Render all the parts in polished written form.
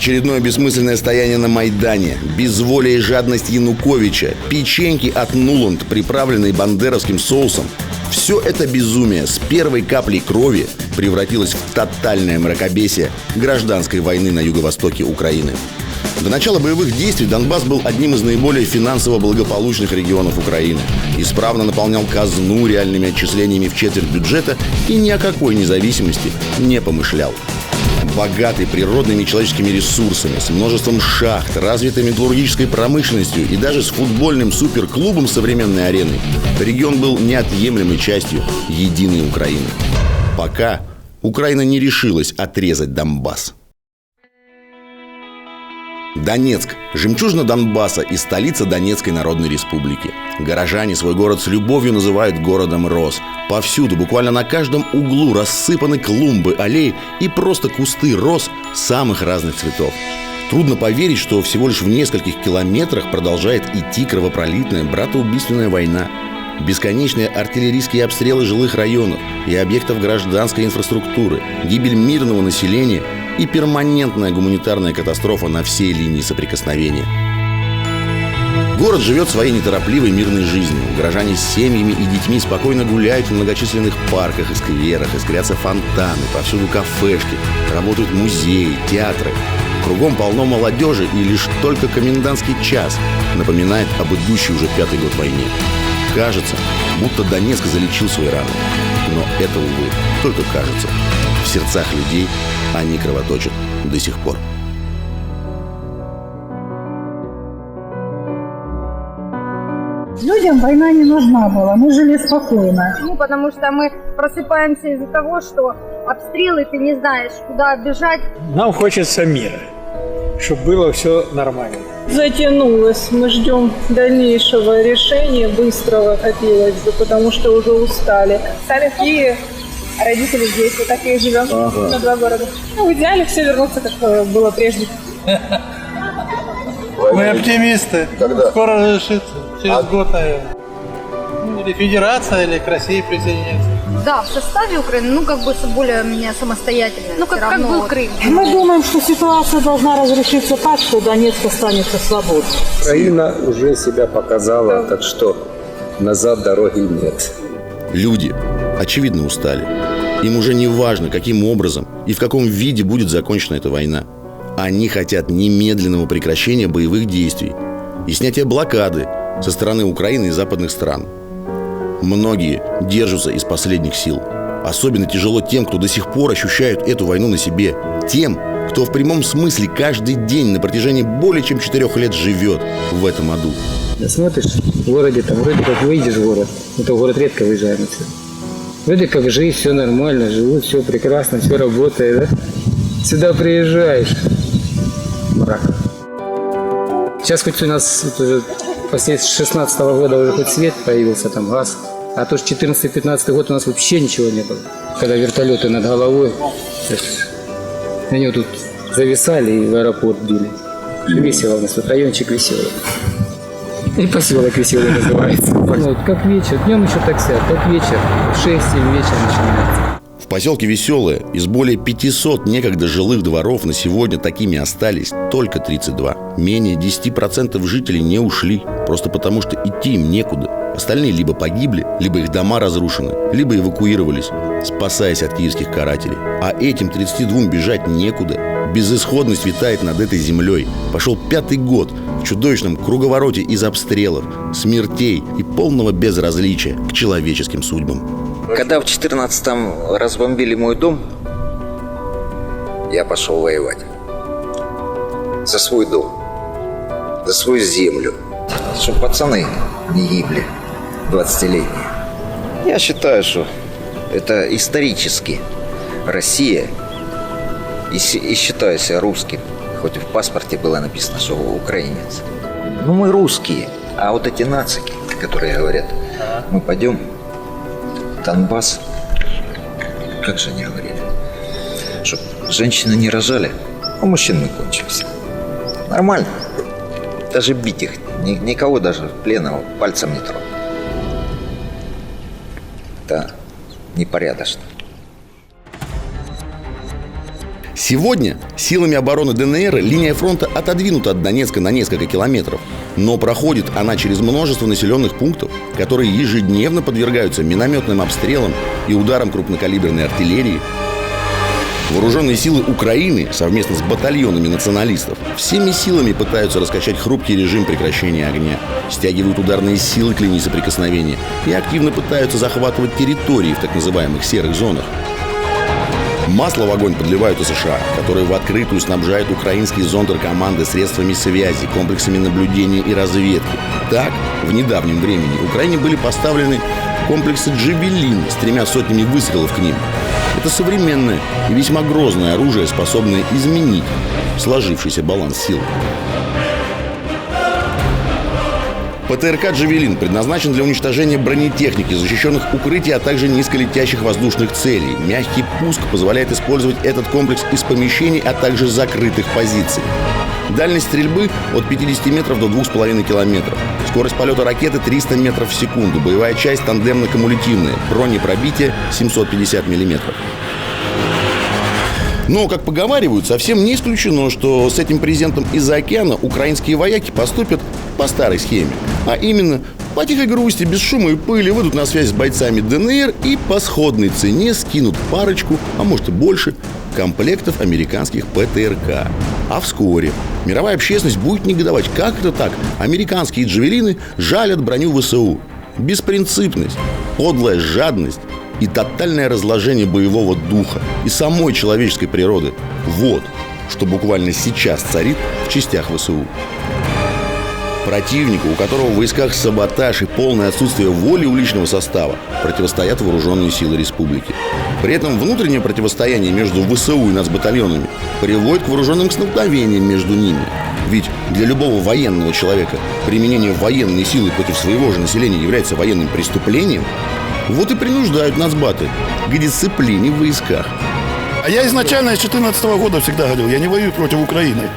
Очередное бессмысленное стояние на Майдане, безволие и жадность Януковича, печеньки от Нуланд, приправленные бандеровским соусом. Все это безумие с первой каплей крови превратилось в тотальное мракобесие гражданской войны на юго-востоке Украины. До начала боевых действий Донбасс был одним из наиболее финансово благополучных регионов Украины. Исправно наполнял казну реальными отчислениями в четверть бюджета и ни о какой независимости не помышлял. Богатый природными и человеческими ресурсами, с множеством шахт, развитой металлургической промышленностью и даже с футбольным суперклубом с современной ареной, регион был неотъемлемой частью единой Украины. Пока Украина не решилась отрезать Донбасс. Донецк – жемчужина Донбасса и столица Донецкой Народной Республики. Горожане свой город с любовью называют городом роз. Повсюду, буквально на каждом углу рассыпаны клумбы, аллеи и просто кусты роз самых разных цветов. Трудно поверить, что всего лишь в нескольких километрах продолжает идти кровопролитная братоубийственная война. Бесконечные артиллерийские обстрелы жилых районов и объектов гражданской инфраструктуры, гибель мирного населения и перманентная гуманитарная катастрофа на всей линии соприкосновения. Город живет своей неторопливой мирной жизнью. Горожане с семьями и детьми спокойно гуляют в многочисленных парках и скверах, искрятся фонтаны, повсюду кафешки, работают музеи, театры. Кругом полно молодежи, и лишь только комендантский час напоминает об идущей уже 5-й год войне. Кажется, будто Донецк залечил свои раны. Но это, увы, только кажется. В сердцах людей они кровоточат до сих пор. Людям война не нужна была, мы жили спокойно. Потому что мы просыпаемся из-за того, что обстрелы, ты не знаешь, куда бежать. Нам хочется мира, чтобы было все нормально. Затянулось. Мы ждем дальнейшего решения, быстрого хотелось бы, потому что уже устали. Сами в Киеве, а родители здесь, вот так и живем на 2 города. В идеале все вернуться, как было прежде. Мы оптимисты. Когда? Скоро решится. Через год, наверное. Или федерация, или к России присоединиться. Да, в составе Украины, более-менее самостоятельно. Как был Крым. Мы думаем, что ситуация должна разрешиться так, что Донецк останется свободным. Украина уже себя показала, так что назад дороги нет. Люди, очевидно, устали. Им уже не важно, каким образом и в каком виде будет закончена эта война. Они хотят немедленного прекращения боевых действий и снятия блокады со стороны Украины и западных стран. Многие держатся из последних сил. Особенно тяжело тем, кто до сих пор ощущает эту войну на себе. Тем, кто в прямом смысле каждый день на протяжении более чем 4 лет живет в этом аду. Смотришь, в городе там вроде как выйдешь в город, это в город редко выезжаем отсюда. Вроде как жизнь, все нормально, живут, все прекрасно, все работает, да? Сюда приезжаешь, мрак. Сейчас хоть у нас уже после 16-го года уже хоть свет появился, там газ. А то с 14-15 год у нас вообще ничего не было. Когда вертолеты над головой, они тут зависали и в аэропорт били. Весело у нас тут, райончик веселый. И поселок веселый называется. Вот, как вечер, днем еще таксят, как вечер, в 6-7 вечера начинается. В поселке Веселое из более 500 некогда жилых дворов на сегодня такими остались только 32. Менее 10% жителей не ушли, просто потому что идти им некуда. Остальные либо погибли, либо их дома разрушены, либо эвакуировались, спасаясь от киевских карателей. А этим 32 бежать некуда. Безысходность витает над этой землей. Пошел 5-й год в чудовищном круговороте из обстрелов, смертей и полного безразличия к человеческим судьбам. Когда в 14-м разбомбили мой дом, я пошел воевать. За свой дом, за свою землю. Чтобы пацаны не гибли, 20-летние. Я считаю, что это исторически Россия. И считаю себя русским. Хоть и в паспорте было написано, что украинец. Ну, мы русские. А вот эти нацики, которые говорят, мы пойдем в Донбасс, как же они говорили, чтобы женщины не рожали, а мужчин мы кончимся. Нормально. Даже бить их, никого даже пленного пальцем не тронуть. Это непорядочно. Сегодня силами обороны ДНР линия фронта отодвинута от Донецка на несколько километров. Но проходит она через множество населенных пунктов, которые ежедневно подвергаются минометным обстрелам и ударам крупнокалиберной артиллерии. Вооруженные силы Украины совместно с батальонами националистов всеми силами пытаются раскачать хрупкий режим прекращения огня, стягивают ударные силы к линии соприкосновения и активно пытаются захватывать территории в так называемых серых зонах. Масло в огонь подливают и США, которые в открытую снабжают украинские зондеркоманды средствами связи, комплексами наблюдения и разведки. Так, в недавнем времени Украине были поставлены комплексы «Джавелин» с 3 сотнями выстрелов к ним. Это современное и весьма грозное оружие, способное изменить сложившийся баланс сил. ПТРК «Джавелин» предназначен для уничтожения бронетехники, защищенных укрытий, а также низколетящих воздушных целей. Мягкий пуск позволяет использовать этот комплекс из помещений, а также закрытых позиций. Дальность стрельбы от 50 метров до 2,5 километров. Скорость полета ракеты 300 метров в секунду. Боевая часть тандемно-кумулятивная. Бронепробитие 750 миллиметров. Но, как поговаривают, совсем не исключено, что с этим презентом из-за океана украинские вояки поступят по старой схеме. А именно, по тихой грусти, без шума и пыли выйдут на связь с бойцами ДНР и по сходной цене скинут парочку, а может и больше, комплектов американских ПТРК. А вскоре мировая общественность будет негодовать. Как это так? Американские джавелины жалят броню ВСУ. Беспринципность, подлая жадность и тотальное разложение боевого духа и самой человеческой природы. Вот, что буквально сейчас царит в частях ВСУ. Противнику, у которого в войсках саботаж и полное отсутствие воли у личного состава, противостоят вооруженные силы республики. При этом внутреннее противостояние между ВСУ и нацбатальонами приводит к вооруженным столкновениям между ними. Ведь для любого военного человека применение военной силы против своего же населения является военным преступлением. Вот и принуждают нацбаты к дисциплине в войсках. А я изначально с 2014 года всегда говорил, я не воюю против Украины.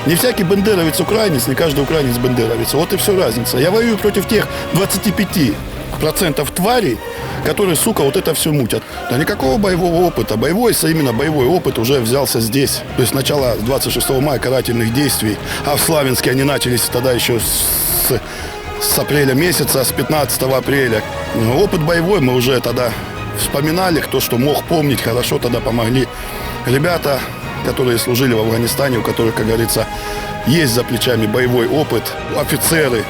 Не всякий бандеровец украинец, не каждый украинец бандеровец. Вот и все разница. Я воюю против тех 25% тварей, которые, сука, вот это все мутят. Да никакого боевого опыта. Именно боевой опыт уже взялся здесь. То есть начало 26 мая карательных действий. А в Славянске они начались тогда еще с апреля месяца, с 15 апреля. Опыт боевой мы уже тогда вспоминали. Кто что мог помнить, хорошо тогда помогли ребята, которые служили в Афганистане, у которых, как говорится, есть за плечами боевой опыт. Офицеры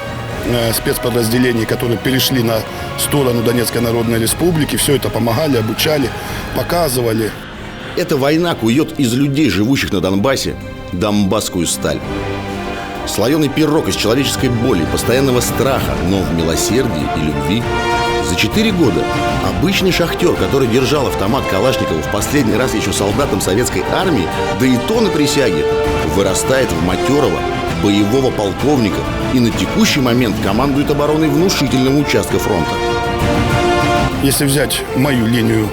спецподразделений, которые перешли на сторону Донецкой Народной Республики, все это помогали, обучали, показывали. Эта война кует из людей, живущих на Донбассе, донбасскую сталь. Слоеный пирог из человеческой боли, постоянного страха, но в милосердии и любви. За 4 года обычный шахтер, который держал автомат Калашникова в последний раз еще солдатом советской армии, да и то на присяге, вырастает в матерого боевого полковника и на текущий момент командует обороной внушительного участка фронта. Если взять мою линию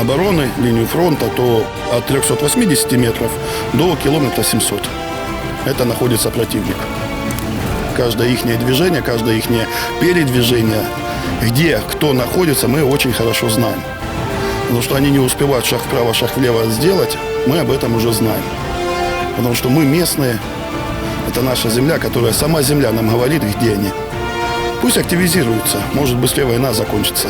обороны, линию фронта, то от 380 метров до километра 700. Это находится противник. Каждое их движение, каждое их передвижение, где кто находится, мы очень хорошо знаем. Потому что они не успевают шаг вправо, шаг влево сделать, мы об этом уже знаем. Потому что мы местные, это наша земля, которая сама земля нам говорит, где они. Пусть активизируются, может быстрее война закончится.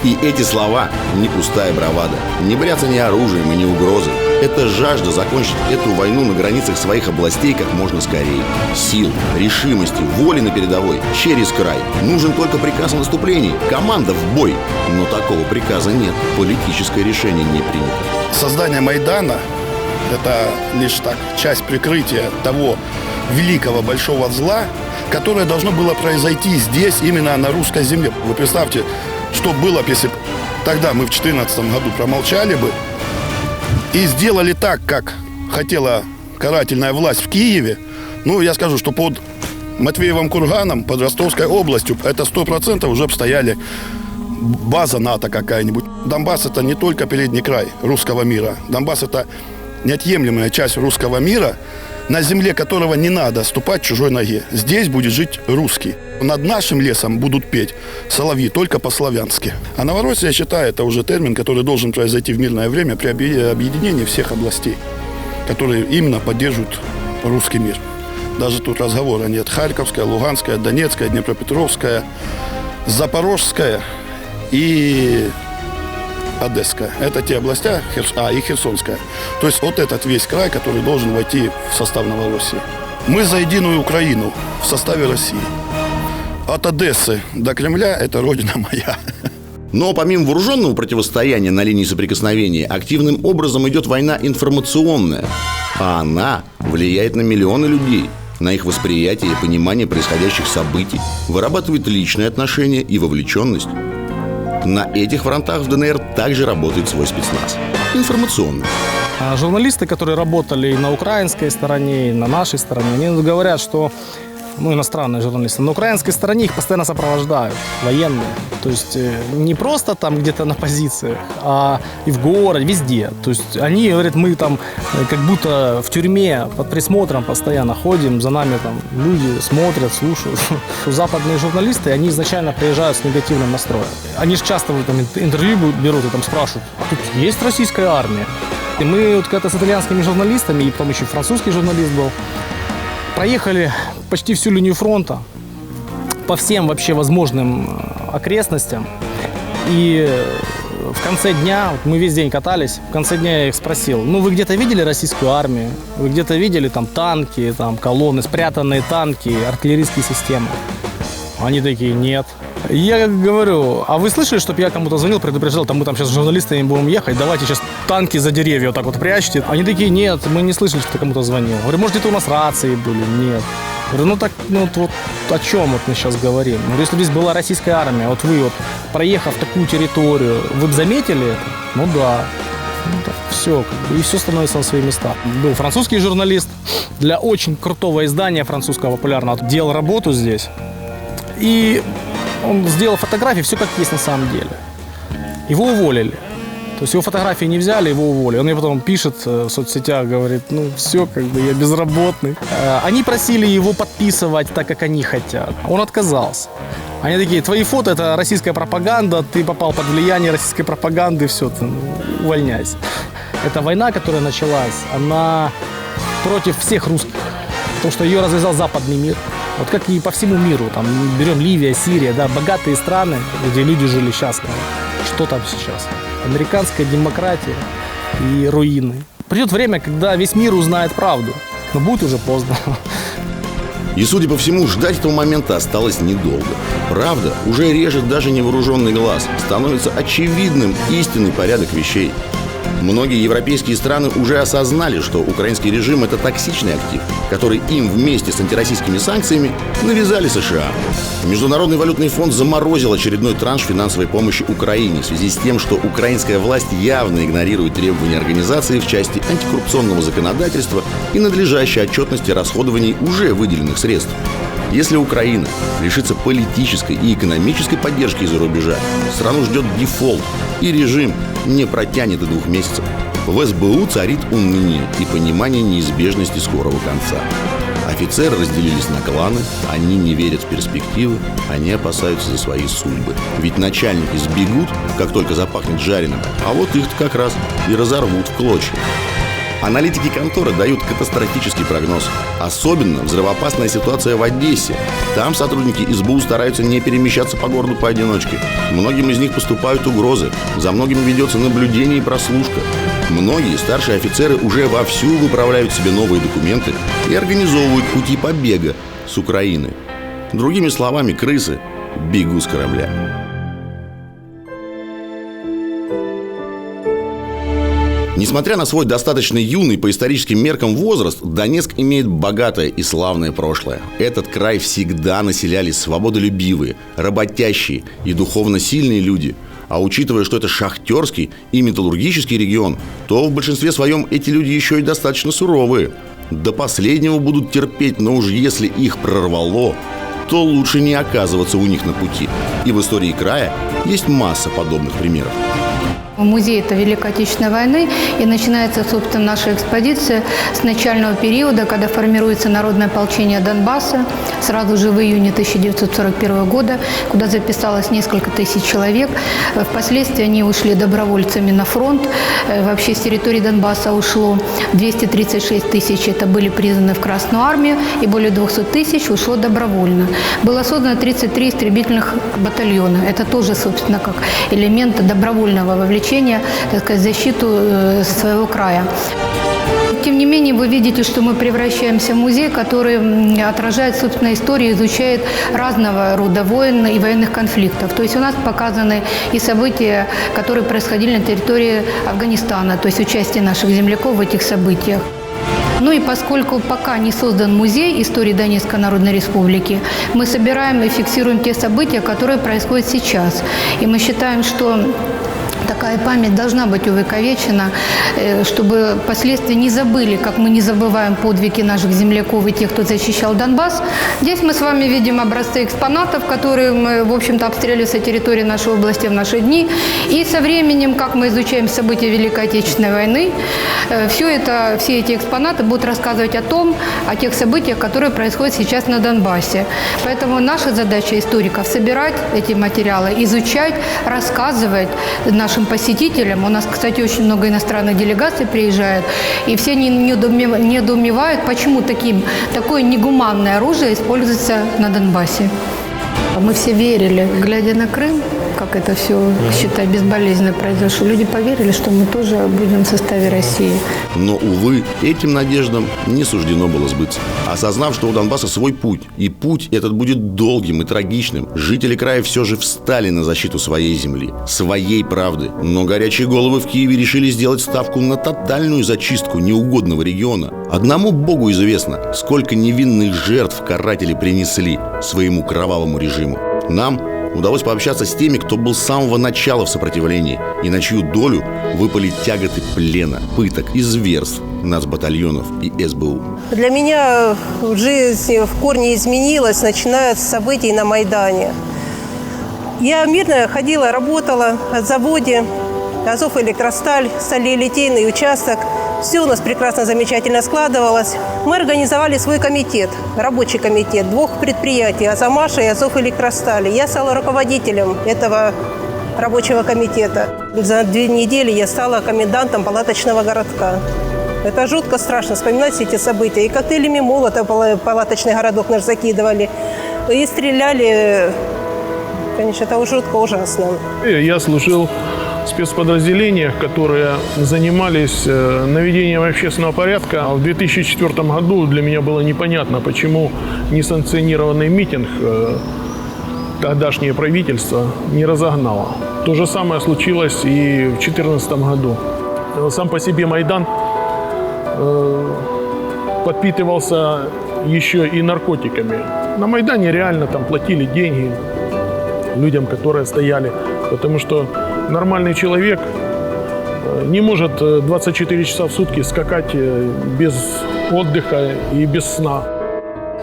И эти слова не пустая бравада, не бряцание оружием и не угрозы. Это жажда закончить эту войну на границах своих областей как можно скорее. Сил, решимости, воли на передовой через край. Нужен только приказ о наступлении, команда в бой. Но такого приказа нет, политическое решение не принято. Создание Майдана – это лишь так, часть прикрытия того великого большого зла, которое должно было произойти здесь, именно на русской земле. Вы представьте, что было бы, если тогда мы в 2014 году промолчали бы и сделали так, как хотела карательная власть в Киеве. Ну, я скажу, что под Матвеевым курганом, под Ростовской областью, это 100% уже обстояли база НАТО какая-нибудь. Донбасс – это не только передний край русского мира. Донбасс – это неотъемлемая часть русского мира, на земле которого не надо ступать чужой ноге. Здесь будет жить русский. Над нашим лесом будут петь соловьи только по-славянски. А Новороссия, я считаю, это уже термин, который должен произойти в мирное время при объединении всех областей, которые именно поддерживают русский мир. Даже тут разговора нет. Харьковская, Луганская, Донецкая, Днепропетровская, Запорожская и Одесская. Это те области, и Херсонская. То есть вот этот весь край, который должен войти в состав Новороссии. Мы за единую Украину в составе России. От Одессы до Кремля – это родина моя. Но помимо вооруженного противостояния на линии соприкосновения, активным образом идет война информационная. А она влияет на миллионы людей, на их восприятие и понимание происходящих событий, вырабатывает личные отношения и вовлеченность. На этих фронтах в ДНР также работает свой спецназ – информационный. Журналисты, которые работали и на украинской стороне, и на нашей стороне, они говорят, что, иностранные журналисты, на украинской стороне их постоянно сопровождают военные. То есть не просто там где-то на позициях, а и в городе, везде. То есть они говорят, мы там как будто в тюрьме под присмотром постоянно ходим, за нами там люди смотрят, слушают. Западные журналисты, они изначально приезжают с негативным настроем. Они же часто там интервью берут и там спрашивают, а тут есть российская армия? И мы вот когда-то с итальянскими журналистами, и потом еще французский журналист был, проехали почти всю линию фронта по всем вообще возможным окрестностям. И в конце дня, мы весь день катались, в конце дня я их спросил, вы где-то видели российскую армию? Вы где-то видели там танки, там колонны, спрятанные танки, артиллерийские системы? Они такие, нет. Я говорю, а вы слышали, чтобы я кому-то звонил, предупреждал, мы там сейчас с журналистами будем ехать, давайте сейчас танки за деревья вот так вот прячьте. Они такие, нет, мы не слышали, что ты кому-то звонил. Я говорю, может, где-то у нас рации были? Нет. Я говорю, вот о чем вот мы сейчас говорим? Я говорю, если бы здесь была российская армия, вот вы, проехав такую территорию, вы бы заметили это? Да. Все, и все становится на свои места. Был французский журналист для очень крутого издания французского популярного, делал работу здесь. И он сделал фотографии, все как есть на самом деле. Его уволили. То есть его фотографии не взяли, его уволили. Он мне потом пишет в соцсетях, говорит, все, я безработный. Они просили его подписывать так, как они хотят. Он отказался. Они такие, твои фото – это российская пропаганда, ты попал под влияние российской пропаганды, все, ты увольняйся. Эта война, которая началась, она против всех русских. Потому что ее развязал западный мир. Вот как и по всему миру. Там берем Ливия, Сирия, богатые страны, где люди жили счастливо. Что там сейчас? Американская демократия и руины. Придет время, когда весь мир узнает правду. Но будет уже поздно. И, судя по всему, ждать этого момента осталось недолго. Правда уже режет даже невооруженный глаз. Становится очевидным истинный порядок вещей. Многие европейские страны уже осознали, что украинский режим – это токсичный актив, который им вместе с антироссийскими санкциями навязали США. Международный валютный фонд заморозил очередной транш финансовой помощи Украине в связи с тем, что украинская власть явно игнорирует требования организации в части антикоррупционного законодательства и надлежащей отчетности расходований уже выделенных средств. Если Украина лишится политической и экономической поддержки из-за рубежа, страну ждет дефолт, и режим не протянет и 2 месяцев. В СБУ царит уныние и понимание неизбежности скорого конца. Офицеры разделились на кланы, они не верят в перспективы, они опасаются за свои судьбы. Ведь начальники сбегут, как только запахнет жареным, а вот их как раз и разорвут в клочья. Аналитики конторы дают катастрофический прогноз. Особенно взрывоопасная ситуация в Одессе. Там сотрудники СБУ стараются не перемещаться по городу поодиночке. Многим из них поступают угрозы. За многими ведется наблюдение и прослушка. Многие старшие офицеры уже вовсю выправляют себе новые документы и организовывают пути побега с Украины. Другими словами, крысы бегут с корабля. Несмотря на свой достаточно юный по историческим меркам возраст, Донецк имеет богатое и славное прошлое. Этот край всегда населяли свободолюбивые, работящие и духовно сильные люди. А учитывая, что это шахтерский и металлургический регион, то в большинстве своем эти люди еще и достаточно суровые. До последнего будут терпеть, но уж если их прорвало, то лучше не оказываться у них на пути. И в истории края есть масса подобных примеров. Музей – это Великой Отечественной войны, и начинается, собственно, наша экспозиция с начального периода, когда формируется Народное ополчение Донбасса, сразу же в июне 1941 года, куда записалось несколько тысяч человек. Впоследствии они ушли добровольцами на фронт. Вообще с территории Донбасса ушло 236 тысяч, это были призваны в Красную армию, и более 200 тысяч ушло добровольно. Было создано 33 истребительных батальона. Это тоже, собственно, как элемент добровольного вовлечения, так сказать, защиту своего края. Тем не менее, вы видите, что мы превращаемся в музей, который отражает, собственно, историю, изучает разного рода войн и военных конфликтов. То есть у нас показаны и события, которые происходили на территории Афганистана, то есть участие наших земляков в этих событиях. Ну и поскольку пока не создан музей истории Донецкой Народной Республики, мы собираем и фиксируем те события, которые происходят сейчас. И мы считаем, что такая память должна быть увековечена, чтобы впоследствии не забыли, как мы не забываем подвиги наших земляков и тех, кто защищал Донбасс. Здесь мы с вами видим образцы экспонатов, которые мы, в общем-то, обстреляли со территории нашей области в наши дни. И со временем, как мы изучаем события Великой Отечественной войны, все эти экспонаты будут рассказывать о тех событиях, которые происходят сейчас на Донбассе. Поэтому наша задача историков – собирать эти материалы, изучать, рассказывать нашим посетителям. У нас, кстати, очень много иностранных делегаций приезжает, и все недоумевают, почему такое негуманное оружие используется на Донбассе. Мы все верили, глядя на Крым, как это все, считай, безболезненно произошло. Люди поверили, что мы тоже будем в составе России. Но, увы, этим надеждам не суждено было сбыться. Осознав, что у Донбасса свой путь, и путь этот будет долгим и трагичным, жители края все же встали на защиту своей земли, своей правды. Но горячие головы в Киеве решили сделать ставку на тотальную зачистку неугодного региона. Одному Богу известно, сколько невинных жертв каратели принесли своему кровавому режиму. Нам удалось пообщаться с теми, кто был с самого начала в сопротивлении и на чью долю выпали тяготы плена, пыток и зверств нацбатальонов и СБУ. Для меня жизнь в корне изменилась, начиная с событий на Майдане. Я мирно ходила, работала на заводе «Азовэлектросталь», сталелитейный участок. Все у нас прекрасно, замечательно складывалось. Мы организовали свой комитет, рабочий комитет 2 предприятий – «Азомаша» и «Азовэлектросталь». Я стала руководителем этого рабочего комитета. За 2 недели я стала комендантом палаточного городка. Это жутко страшно вспоминать все эти события. И коктейлями молотов палаточный городок наш закидывали, и стреляли. Конечно, это жутко ужасно. Я служил в спецподразделениях, которые занимались наведением общественного порядка. В 2004 году для меня было непонятно, почему несанкционированный митинг тогдашнее правительство не разогнало. То же самое случилось и в 2014 году. Сам по себе Майдан подпитывался еще и наркотиками. На Майдане реально там платили деньги людям, которые стояли, потому что нормальный человек не может 24 часа в сутки скакать без отдыха и без сна.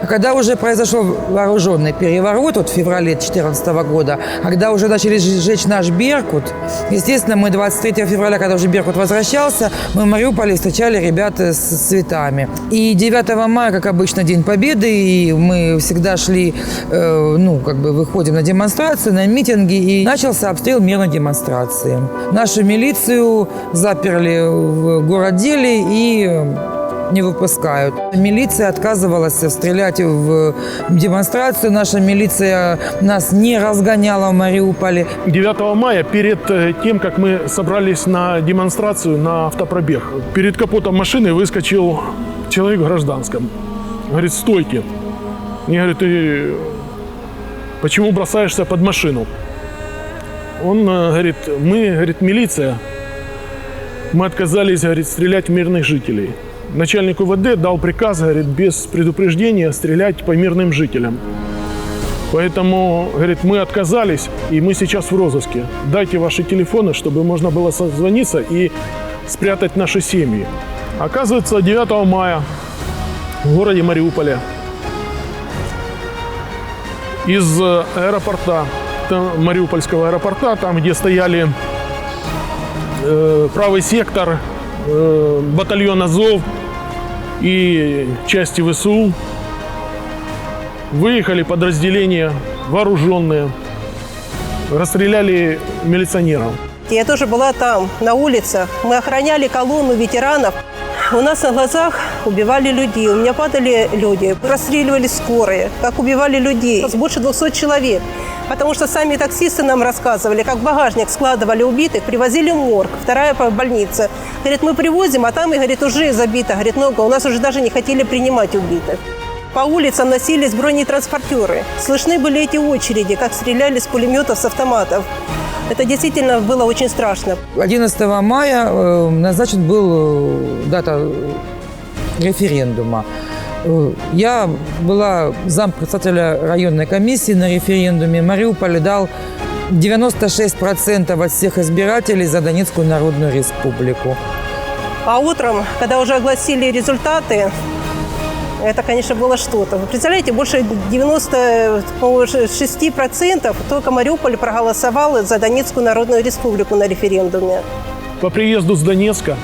Когда уже произошел вооруженный переворот в феврале 2014 года, когда уже начали сжечь наш «Беркут», естественно, мы 23 февраля, когда уже «Беркут» возвращался, мы в Мариуполе встречали ребят с цветами. И 9 мая, как обычно, День Победы, и мы всегда шли, выходим на демонстрации, на митинги, и начался обстрел мирной демонстрации. Нашу милицию заперли в городделе и не выпускают. Милиция отказывалась стрелять в демонстрацию. Наша милиция нас не разгоняла в Мариуполе. 9 мая, перед тем, как мы собрались на демонстрацию, на автопробег, перед капотом машины выскочил человек в гражданском. Говорит: стойте. Мне говорит: ты почему бросаешься под машину? Он говорит: мы, говорит, милиция, мы отказались, говорит, стрелять в мирных жителей. Начальник УВД дал приказ, говорит, без предупреждения стрелять по мирным жителям. Поэтому, говорит, мы отказались, и мы сейчас в розыске. Дайте ваши телефоны, чтобы можно было созвониться и спрятать наши семьи. Оказывается, 9 мая в городе Мариуполе из аэропорта, Мариупольского аэропорта, там, где стояли правый сектор, батальон «Азов» и части ВСУ. Выехали подразделения вооруженные, расстреляли милиционеров. Я тоже была там, на улицах. Мы охраняли колонну ветеранов. У нас на глазах убивали людей. У меня падали люди, расстреливали скорые, как убивали людей. Больше 200 человек. Потому что сами таксисты нам рассказывали, как в багажник складывали убитых, привозили в морг, вторая больница. Говорит, мы привозим, а там, и, говорит, уже забито, говорит, много. У нас уже даже не хотели принимать убитых. По улицам носились бронетранспортеры. Слышны были эти очереди, как стреляли с пулеметов, с автоматов. Это действительно было очень страшно. 11 мая назначен был дата референдума. Я была зампредседателя районной комиссии на референдуме. Мариуполь дал 96% от всех избирателей за Донецкую Народную Республику. А утром, когда уже огласили результаты, это, конечно, было что-то. Вы представляете, больше 96% только Мариуполь проголосовал за Донецкую Народную Республику на референдуме. По приезду с Донецка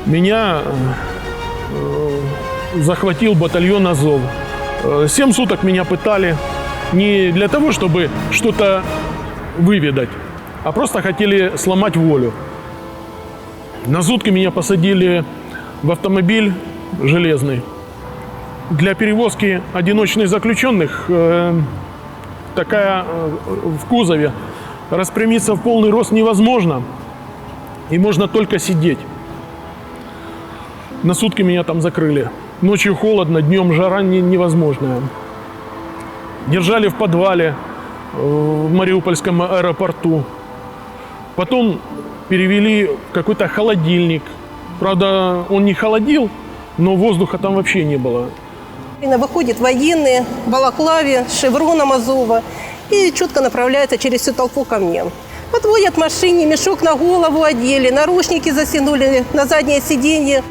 меня захватил батальон «Азов». 7 суток меня пытали не для того, чтобы что-то выведать, а просто хотели сломать волю. На сутки меня посадили в автомобиль железный. Для перевозки одиночных заключенных такая в кузове распрямиться в полный рост невозможно, и можно только сидеть. На сутки меня там закрыли. Ночью холодно, днем жара невозможная. Держали в подвале в Мариупольском аэропорту. Потом перевели в какой-то холодильник. Правда, он не холодил, но воздуха там вообще не было. Выходят военные в балаклаве с шевроном Азова и четко направляются через всю толпу ко мне. Подводят в машине, мешок на голову одели, наручники затянули на заднее сиденье.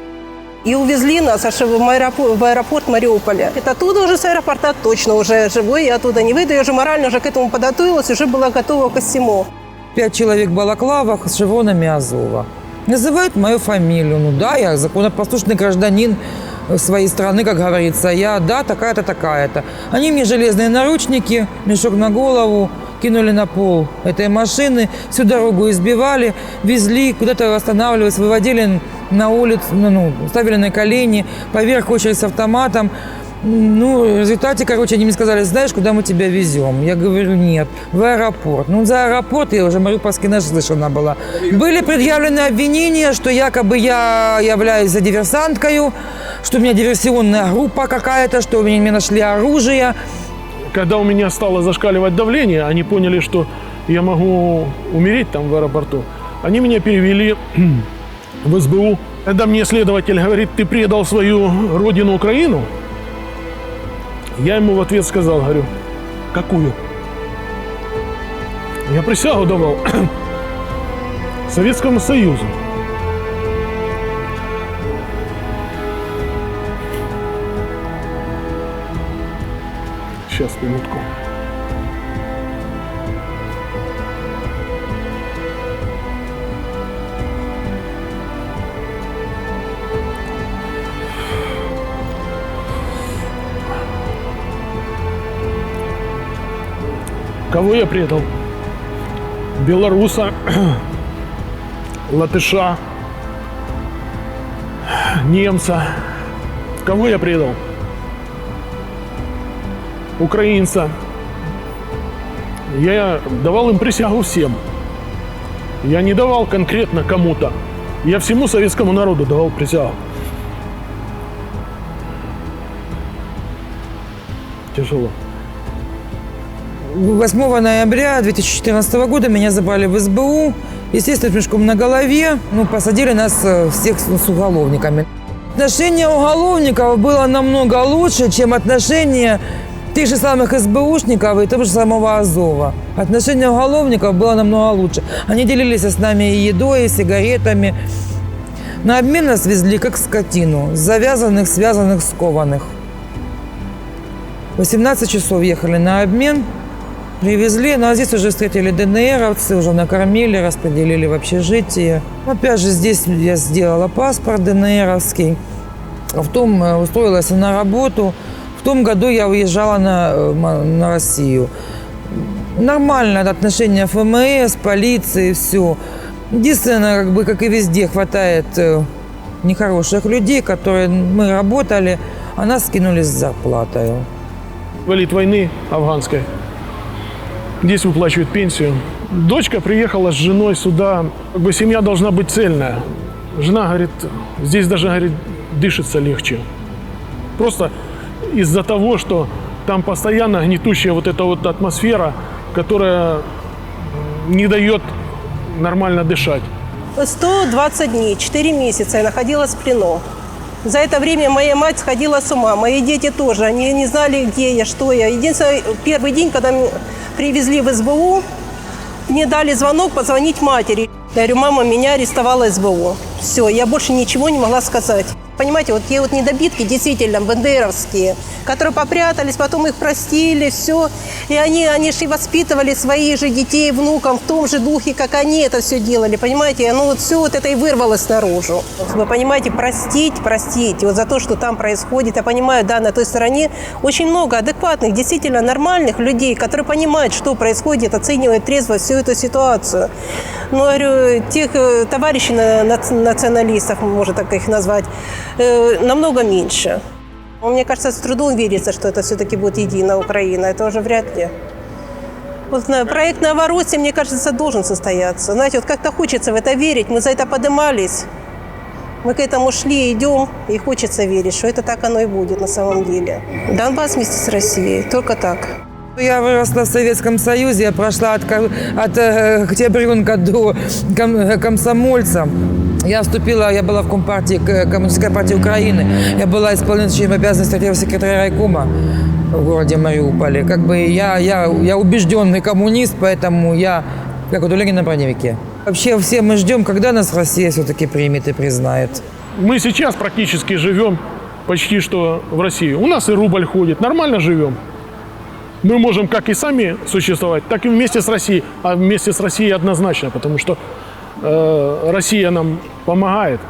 И увезли нас аж в аэропорт Мариуполя. Это оттуда уже с аэропорта точно уже живой, я оттуда не выйду. Я уже морально уже к этому подготовилась, уже была готова ко всему. 5 человек в балаклавах с шевронами Азова. Называют мою фамилию. Ну да, я законопослушный гражданин своей страны, как говорится. Я, да, такая-то, такая-то. Они мне железные наручники, мешок на голову, кинули на пол этой машины, всю дорогу избивали, везли, куда-то останавливались, выводили на улицу, ставили на колени, поверх очередь с автоматом. В результате, они мне сказали, знаешь, куда мы тебя везем? Я говорю, нет, в аэропорт. За аэропорт я уже мариупольский наслышана была. Были предъявлены обвинения, что якобы я являюсь диверсанткой, что у меня диверсионная группа какая-то, что у меня нашли оружие. Когда у меня стало зашкаливать давление, они поняли, что я могу умереть там в аэропорту. Они меня перевели в СБУ. Когда мне следователь говорит, ты предал свою родину Украину, я ему в ответ сказал, говорю, какую? Я присягу давал Советскому Союзу. Сейчас, минутку. Кого я предал? Белоруса, латыша, немца. Кого я предал? Украинца. Я давал им присягу всем. Я не давал конкретно кому-то. Я всему советскому народу давал присягу. Тяжело. 8 ноября 2014 года меня забрали в СБУ. Естественно, с мешком на голове. Посадили нас всех с уголовниками. Отношение уголовников было намного лучше, чем отношение тех же самых СБУшников и того же самого Азова. Отношение уголовников было намного лучше. Они делились с нами и едой, и сигаретами. На обмен нас везли как скотину, завязанных, связанных, скованных. 18 часов ехали на обмен. Привезли, ну а здесь уже встретили ДНРовцы, уже накормили, распределили в общежитие. Опять же, здесь я сделала паспорт ДНРовский, потом устроилась на работу. В том году я уезжала на Россию. Нормальное отношение ФМС, полиции, все. Единственное, как и везде, хватает нехороших людей, мы работали, а нас скинули с зарплатой. Инвалид войны афганской. Здесь выплачивают пенсию. Дочка приехала с женой сюда. Семья должна быть цельная. Жена говорит, здесь даже, говорит, дышится легче. Просто из-за того, что там постоянно гнетущая вот эта вот атмосфера, которая не дает нормально дышать. 120 дней, 4 месяца я находилась в плену. За это время моя мать сходила с ума, мои дети тоже. Они не знали, где я, что я. Единственное, первый день, когда меня привезли в СБУ, мне дали звонок позвонить матери. Я говорю, мама, меня арестовала СБУ. Все, я больше ничего не могла сказать. Понимаете, вот те вот недобитки, действительно, бандеровские, которые попрятались, потом их простили, все. И они же и воспитывали своих же детей, внукам в том же духе, как они это все делали, понимаете? Ну вот все вот это и вырвалось наружу. Вы понимаете, простить, вот за то, что там происходит. Я понимаю, да, на той стороне очень много адекватных, действительно нормальных людей, которые понимают, что происходит, оценивают трезво всю эту ситуацию. Ну, говорю, тех товарищей националистов, можно так их назвать, намного меньше. Мне кажется, с трудом верится, что это все-таки будет единая Украина. Это уже вряд ли. Вот проект «Новороссия», мне кажется, должен состояться. Знаете, вот как-то хочется в это верить. Мы за это поднимались. Мы к этому шли, идем, и хочется верить, что это так оно и будет на самом деле. Донбасс вместе с Россией. Только так. Я выросла в Советском Союзе, я прошла от октябренка до комсомольца. Я была в Компартии, Коммунистической партии Украины. Я была исполняющим обязанности первого секретаря райкома в городе Мариуполе. Я убежденный коммунист, поэтому я как вот у Ленина на броневике. Вообще все мы ждем, когда нас Россия все-таки примет и признает. Мы сейчас практически живем почти что в России. У нас и рубль ходит, нормально живем. Мы можем как и сами существовать, так и вместе с Россией. А вместе с Россией однозначно, потому что Россия нам помогает.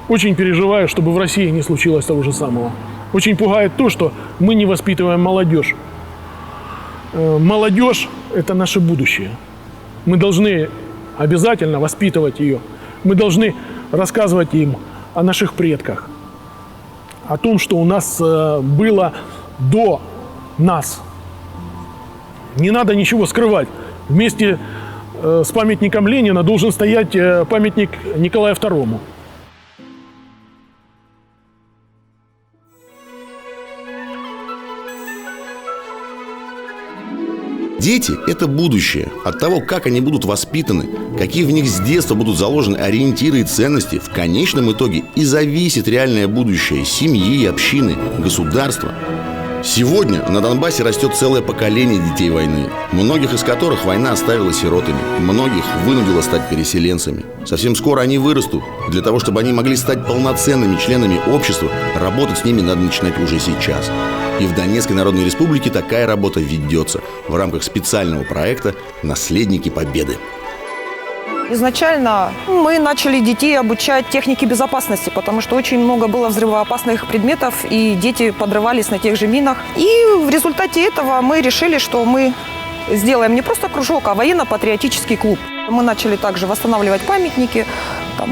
Очень переживаю, чтобы в России не случилось того же самого. Очень пугает то, что мы не воспитываем молодежь. Молодежь – это наше будущее. Мы должны обязательно воспитывать ее. Мы должны рассказывать им о наших предках, о том, что у нас было до нас. Не надо ничего скрывать. Вместе с памятником Ленина должен стоять памятник Николаю II. Дети – это будущее. От того, как они будут воспитаны, какие в них с детства будут заложены ориентиры и ценности, в конечном итоге и зависит реальное будущее семьи, общины, государства. Сегодня на Донбассе растет целое поколение детей войны, многих из которых война оставила сиротами, многих вынудила стать переселенцами. Совсем скоро они вырастут. Для того, чтобы они могли стать полноценными членами общества, работать с ними надо начинать уже сейчас. И в Донецкой Народной Республике такая работа ведется в рамках специального проекта «Наследники Победы». Изначально мы начали детей обучать технике безопасности, потому что очень много было взрывоопасных предметов, и дети подрывались на тех же минах. И в результате этого мы решили, что мы сделаем не просто кружок, а военно-патриотический клуб. Мы начали также восстанавливать памятники,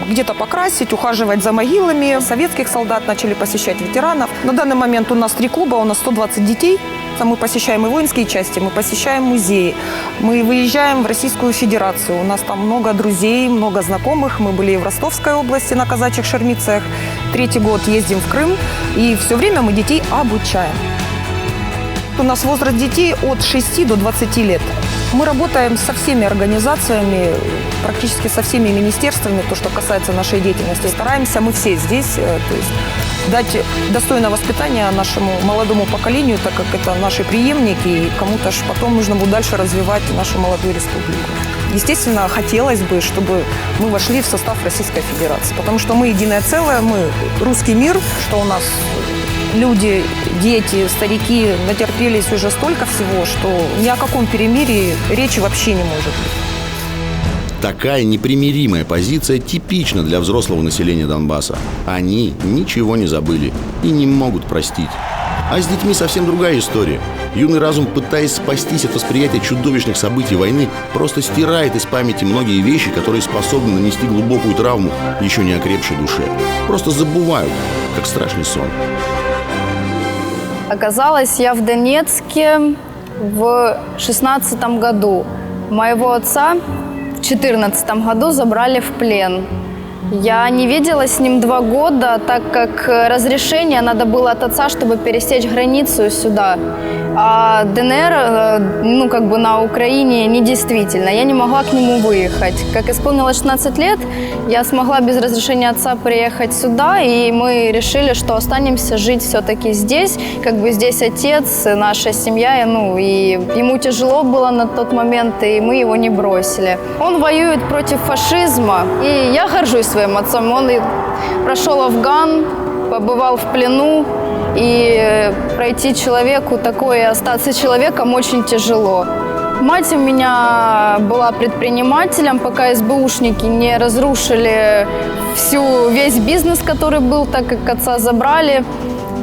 где-то покрасить, ухаживать за могилами. Советских солдат начали посещать ветеранов. На данный момент у нас 3 клуба, у нас 120 детей. Мы посещаем и воинские части, мы посещаем музеи, мы выезжаем в Российскую Федерацию. У нас там много друзей, много знакомых. Мы были в Ростовской области на казачьих шармицах. 3-й год ездим в Крым. И все время мы детей обучаем. У нас возраст детей от 6 до 20 лет. Мы работаем со всеми организациями, практически со всеми министерствами, то, что касается нашей деятельности. Стараемся мы все здесь, то есть дать достойное воспитание нашему молодому поколению, так как это наши преемники, и кому-то ж потом нужно будет дальше развивать нашу молодую республику. естественно, хотелось бы, чтобы мы вошли в состав Российской Федерации, потому что мы единое целое, мы русский мир, что у нас люди, дети, старики натерпелись уже столько всего, что ни о каком перемирии речи вообще не может быть. Такая непримиримая позиция типична для взрослого населения Донбасса. Они ничего не забыли и не могут простить. А с детьми совсем другая история. Юный разум, пытаясь спастись от восприятия чудовищных событий войны, просто стирает из памяти многие вещи, которые способны нанести глубокую травму еще не окрепшей душе. Просто забывают, как страшный сон. Оказалась я в Донецке в 2016 году. Моего отца в 2014 году забрали в плен. Я не видела с ним 2 года, так как разрешение надо было от отца, чтобы пересечь границу сюда. А ДНР, на Украине недействительно. Я не могла к нему выехать. Как исполнилось 16 лет, я смогла без разрешения отца приехать сюда, и мы решили, что останемся жить все-таки здесь. Здесь отец, наша семья, и ему тяжело было на тот момент, и мы его не бросили. Он воюет против фашизма, и я горжусь своим отцом. Он прошел Афган, побывал в плену, и пройти человеку такое и остаться человеком очень тяжело. Мать у меня была предпринимателем, пока СБУшники не разрушили весь бизнес, который был, так как отца забрали.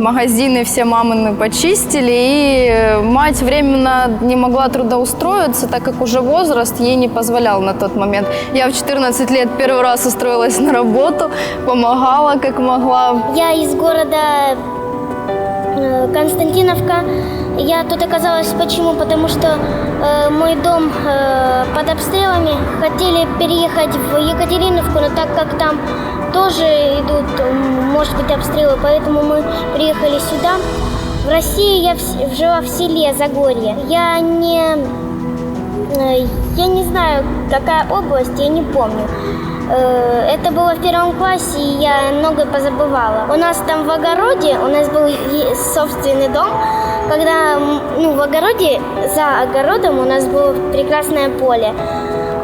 Магазины все мамины почистили, и мать временно не могла трудоустроиться, так как уже возраст ей не позволял на тот момент. Я в 14 лет первый раз устроилась на работу, помогала как могла. Я из города Константиновка. Я тут оказалась почему? Потому что мой дом под обстрелами. Хотели переехать в Екатериновку, но так как там тоже идут, может быть, обстрелы, поэтому мы приехали сюда. В России я жила в селе Загорье. Я не знаю, какая область, я не помню. Это было в 1 классе, и я многое позабывала. У нас там в огороде, у нас был собственный дом, когда в огороде, за огородом у нас было прекрасное поле.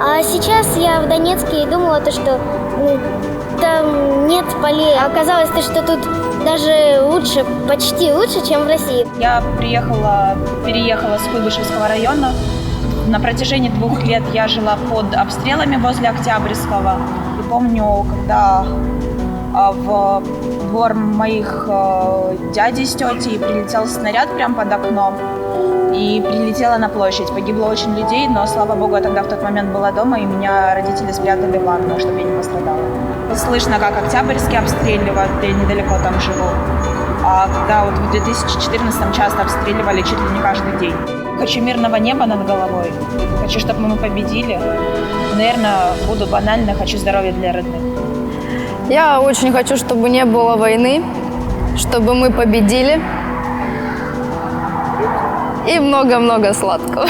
А сейчас я в Донецке и думала, что там нет полей. Оказалось, что тут даже лучше, почти лучше, чем в России. Я переехала с Куйбышевского района. На протяжении 2 лет я жила под обстрелами возле Октябрьского. И помню, когда в двор моих дядей с тетей прилетел снаряд прямо под окном и прилетела на площадь. Погибло очень людей, но, слава богу, я тогда в тот момент была дома, и меня родители спрятали в ванну, чтобы я не пострадала. Слышно, как Октябрьский обстреливают, я недалеко там живу. А когда в 2014-м часто обстреливали чуть ли не каждый день. Хочу мирного неба над головой. Хочу, чтобы мы победили. Наверное, буду банально, хочу здоровья для родных. Я очень хочу, чтобы не было войны, чтобы мы победили. И много-много сладкого.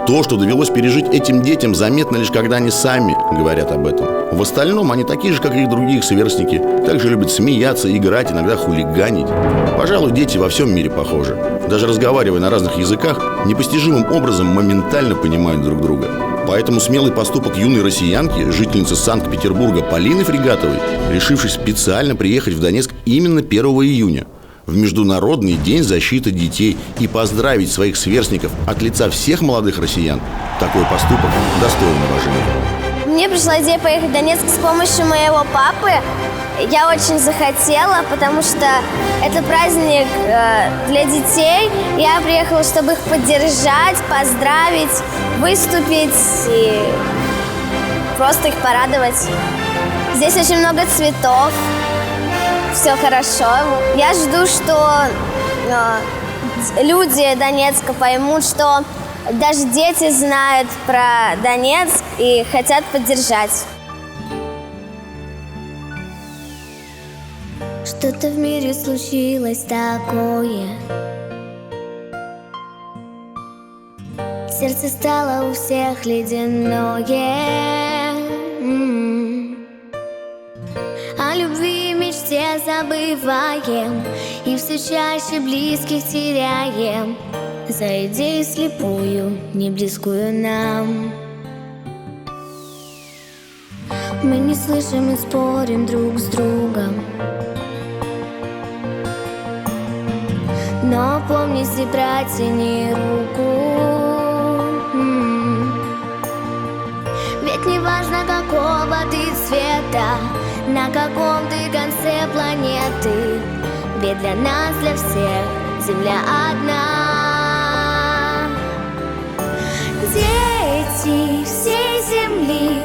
То, что довелось пережить этим детям, заметно лишь когда они сами говорят об этом. В остальном они такие же, как и другие сверстники. Также любят смеяться, играть, иногда хулиганить. Пожалуй, дети во всем мире похожи. Даже разговаривая на разных языках, непостижимым образом моментально понимают друг друга. Поэтому смелый поступок юной россиянки, жительницы Санкт-Петербурга Полины Фрегатовой, решившей специально приехать в Донецк именно 1 июня, в Международный день защиты детей, и поздравить своих сверстников от лица всех молодых россиян, такой поступок достоин уважения. Мне пришла идея поехать в Донецк с помощью моего папы. Я очень захотела, потому что это праздник для детей. Я приехала, чтобы их поддержать, поздравить, выступить и просто их порадовать. Здесь очень много цветов. Все хорошо. Я жду, что люди Донецка поймут, что даже дети знают про Донецк и хотят поддержать. Что-то в мире случилось такое. Сердце стало у всех ледяное. О любви и мечте забываем, и все чаще близких теряем за идею слепую, не близкую нам. Мы не слышим и спорим друг с другом. Но помни, если протяни руку. Ведь не важно, какого ты цвета, на каком ты конце планеты. Ведь для нас, для всех, Земля одна. Дети всей Земли,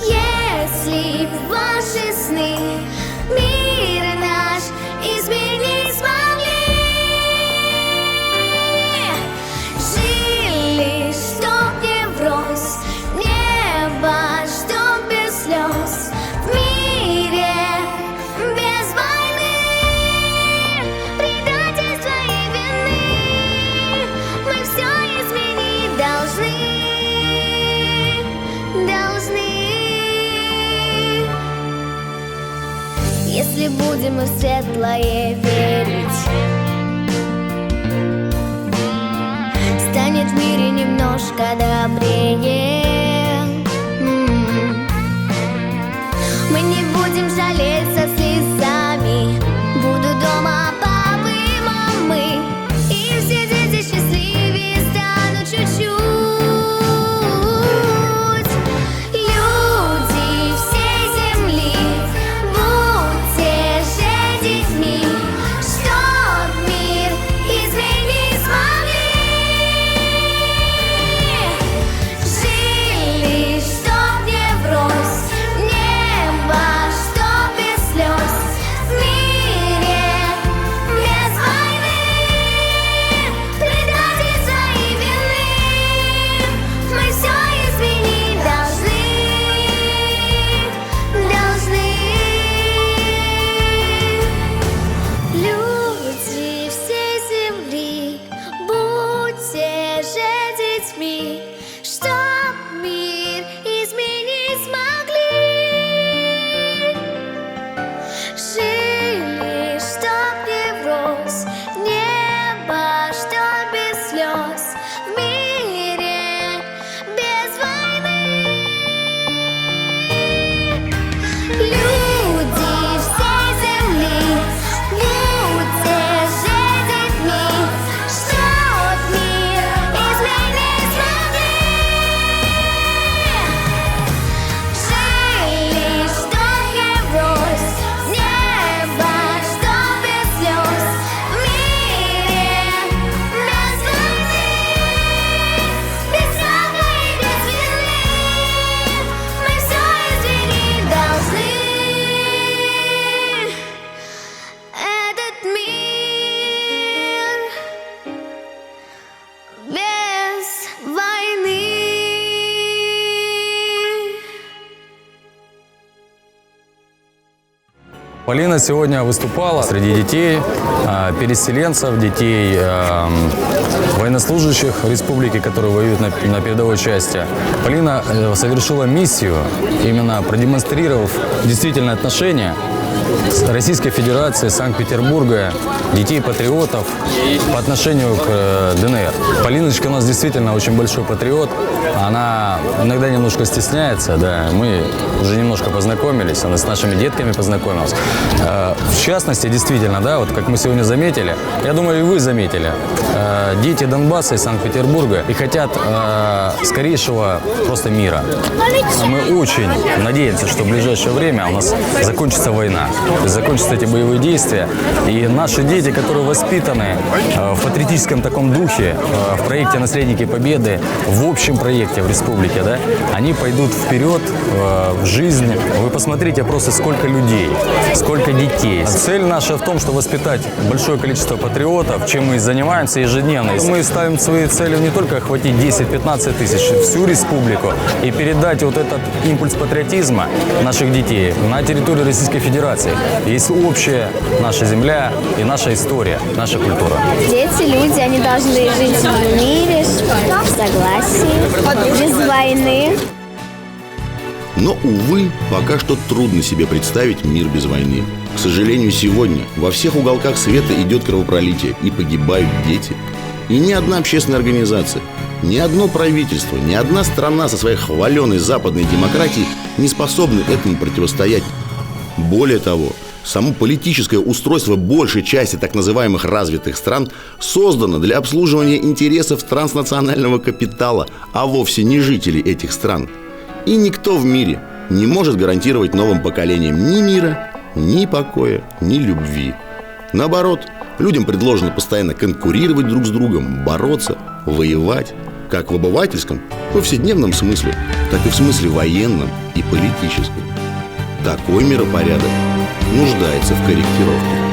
если б ваши сны мир наш изменить смогли, жили, чтоб не врозь, небо, чтоб без слез, в мире без войны, предательства и вины. Мы все изменить должны. Если будем мы в светлое верить, станет в мире немножко добрее. Мы не будем жалеть со слезами. Буду дома папы и мамы, и все дети счастливее станут чуть-чуть. Люди всей земли, будьте же детьми, чтоб мир изменить смогли. Жили, чтоб не врозь, небо, чтоб без слез, в мире без войны, предательства и вины. Мы все изменить должны. Люди всей земли, будьте же детьми, чтоб мир изменить смогли. Жили, чтоб не врозь, небо, чтоб без слез, в мире без войны. Люди всей земли, будьте же детьми, чтоб мир изменить смогли. Жили, чтоб не врозь, небо, чтоб без слез, в мире без войны, без страха и без вины. Мы все изменить должны. Этот мир без войны. Полина сегодня выступала среди детей, переселенцев, детей военнослужащих республики, которые воюют на передовой части. Полина совершила миссию, именно продемонстрировав действительное отношение Российской Федерации, Санкт-Петербурга, детей-патриотов по отношению к ДНР. Полиночка у нас действительно очень большой патриот. Она иногда немножко стесняется, да. Мы уже немножко познакомились, она с нашими детками познакомилась. В частности, действительно, да, вот как мы сегодня заметили, я думаю, и вы заметили, дети Донбасса и Санкт-Петербурга и хотят скорейшего просто мира. Мы очень надеемся, что в ближайшее время у нас закончится война, закончатся эти боевые действия, и наши дети, которые воспитаны в патриотическом таком духе, в проекте «Наследники Победы», в общем проекте в республике, да, они пойдут вперед в жизнь. Вы посмотрите просто, сколько людей, сколько детей. Цель наша в том, что воспитать большое количество патриотов, чем мы и занимаемся ежедневно. Мы ставим своей целью не только охватить 10-15 тысяч, всю республику, и передать вот этот импульс патриотизма наших детей на территорию Российской Федерации. Есть общая наша земля и наша история, наша культура. Дети, люди, они должны жить в мире, в согласии, без войны. Но, увы, пока что трудно себе представить мир без войны. К сожалению, сегодня во всех уголках света идет кровопролитие и погибают дети. И ни одна общественная организация, ни одно правительство, ни одна страна со своей хваленой западной демократией не способны этому противостоять. Более того, само политическое устройство большей части так называемых развитых стран создано для обслуживания интересов транснационального капитала, а вовсе не жителей этих стран. И никто в мире не может гарантировать новым поколениям ни мира, ни покоя, ни любви. Наоборот, людям предложено постоянно конкурировать друг с другом, бороться, воевать, как в обывательском, повседневном смысле, так и в смысле военном и политическом. Такой миропорядок нуждается в корректировке.